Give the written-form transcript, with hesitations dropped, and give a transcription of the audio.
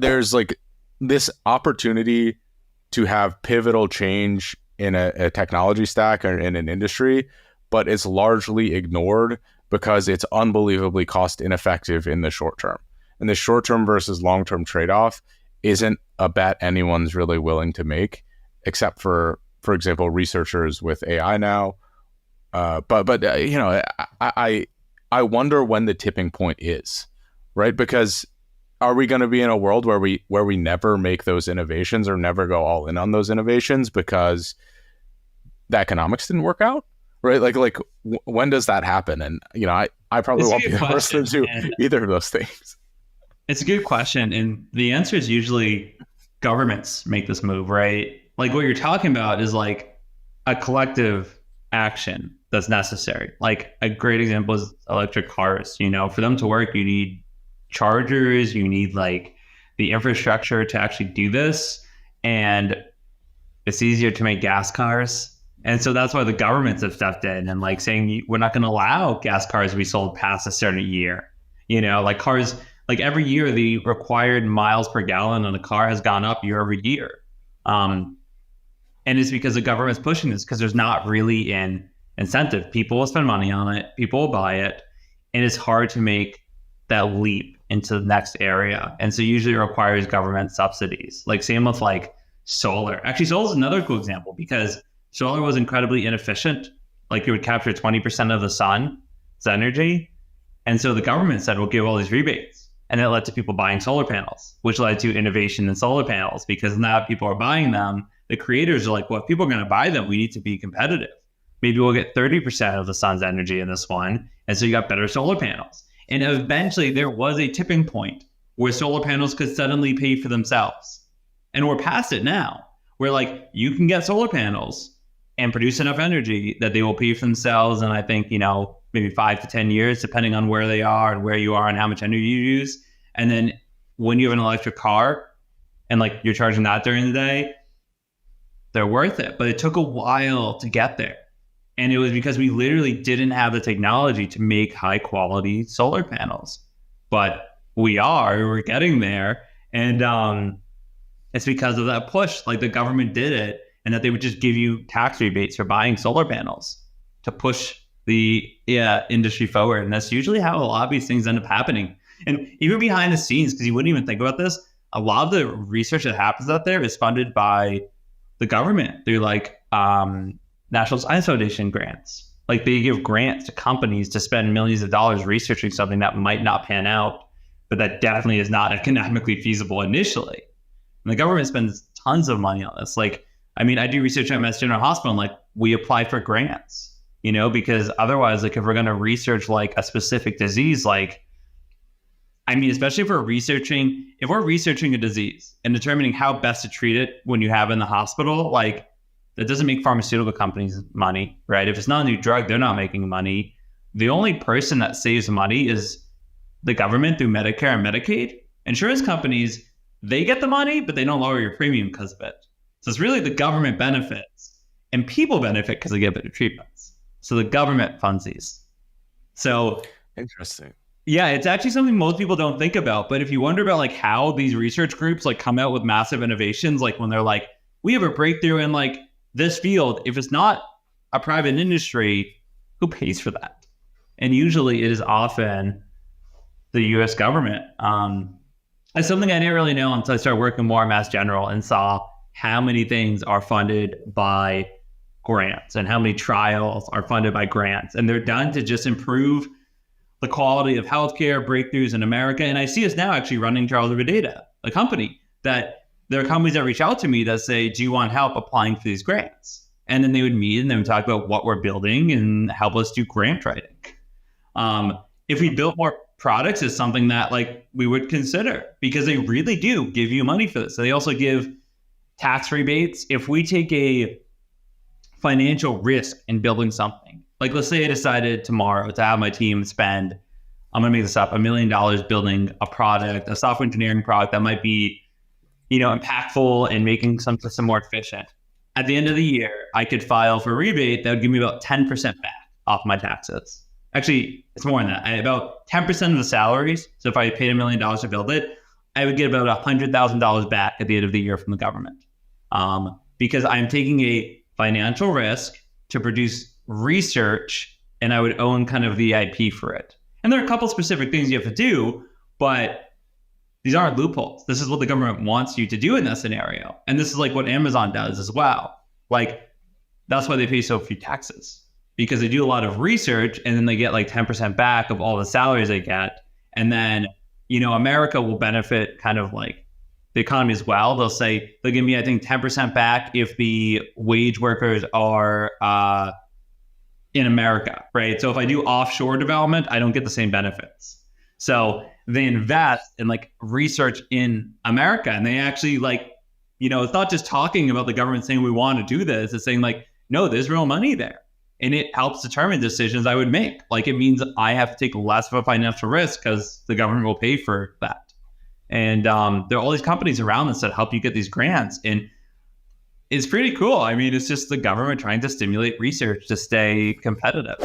there's like this opportunity to have pivotal change in a technology stack or in an industry, but it's largely ignored because it's unbelievably cost ineffective in the short term. And the short term versus long term trade off isn't a bet anyone's really willing to make, except for example, researchers with AI now. But you know, I wonder when the tipping point is, right? Because are we going to be in a world where we never make those innovations or never go all in on those innovations because the economics didn't work out, right? When does that happen? And you know, I probably won't be the person to do either of those things. It's a good question, and the answer is usually governments make this move, right? Like what you're talking about is like a collective action that's necessary. Like a great example is electric cars. You know, for them to work, you need chargers, you need like the infrastructure to actually do this, and it's easier to make gas cars. And so that's why the governments have stepped in and like saying we're not going to allow gas cars to be sold past a certain year. You know, like cars, like every year the required miles per gallon on a car has gone up year over year. And it's because the government's pushing this because there's not really an incentive. People will spend money on it, people will buy it, and it's hard to make that leap into the next area. And so usually it requires government subsidies. Like same with like solar. Actually, solar is another cool example because solar was incredibly inefficient. Like it would capture 20% of the sun's energy. And so the government said, we'll give all these rebates. And it led to people buying solar panels, which led to innovation in solar panels because now people are buying them. The creators are like, well, if people are going to buy them, we need to be competitive. Maybe we'll get 30% of the sun's energy in this one. And so you got better solar panels. And eventually there was a tipping point where solar panels could suddenly pay for themselves. And we're past it now. Where like you can get solar panels and produce enough energy that they will pay for themselves. And I think, you know, maybe 5 to 10 years, depending on where they are and where you are and how much energy you use. And then when you have an electric car and like you're charging that during the day, they're worth it. But it took a while to get there. And it was because we literally didn't have the technology to make high quality solar panels. But we're getting there. And it's because of that push, like the government did it, and that they would just give you tax rebates for buying solar panels to push the industry forward. And that's usually how a lot of these things end up happening. And even behind the scenes, because you wouldn't even think about this, a lot of the research that happens out there is funded by the government through like National Science Foundation grants. Like they give grants to companies to spend millions of dollars researching something that might not pan out, but that definitely is not economically feasible initially. And the government spends tons of money on this. Like, I mean, I do research at Mass General Hospital, and like we apply for grants, you know, because otherwise, like if we're going to research like a specific disease, like, I mean, especially if we're researching a disease and determining how best to treat it when you have it in the hospital, like that doesn't make pharmaceutical companies money, right? If it's not a new drug, they're not making money. The only person that saves money is the government through Medicare and Medicaid. Insurance companies, they get the money, but they don't lower your premium because of it. So it's really the government benefits and people benefit because they get better treatments. So the government funds these. So interesting. Yeah, it's actually something most people don't think about. But if you wonder about like how these research groups like come out with massive innovations, like when they're like, we have a breakthrough in like this field, if it's not a private industry, who pays for that? And usually it is often the US government. It's something I didn't really know until I started working more at Mass General and saw how many things are funded by grants and how many trials are funded by grants. And they're done to just improve the quality of healthcare breakthroughs in America. And I see us now actually running Charles River Data, a company that there are companies that reach out to me that say, do you want help applying for these grants? And then they would meet and they would talk about what we're building and help us do grant writing. If we built more products, it's something that like we would consider because they really do give you money for this. So they also give tax rebates. If we take a financial risk in building something, like let's say I decided tomorrow to have my team spend, I'm going to make this up, $1 million building a product, a software engineering product that might be, you know, impactful and making some system more efficient. At the end of the year, I could file for a rebate that would give me about 10% back off my taxes. Actually, it's more than that. About 10% of the salaries. So if I paid $1 million to build it, I would get about $100,000 back at the end of the year from the government, because I'm taking a financial risk to produce research, and I would own kind of the IP for it. And there are a couple specific things you have to do, but these aren't loopholes. This is what the government wants you to do in that scenario. And this is like what Amazon does as well. Like, that's why they pay so few taxes, because they do a lot of research and then they get like 10% back of all the salaries they get. And then, America will benefit kind of like the economy as well. They'll say they'll give me, I think, 10% back if the wage workers are in America, right? So if I do offshore development, I don't get the same benefits. So they invest in like research in America, and they actually it's not just talking about the government saying we want to do this. It's saying like, no, there's real money there. And it helps determine decisions I would make. Like, it means I have to take less of a financial risk because the government will pay for that. And there are all these companies around us that help you get these grants. And it's pretty cool. I mean, it's just the government trying to stimulate research to stay competitive.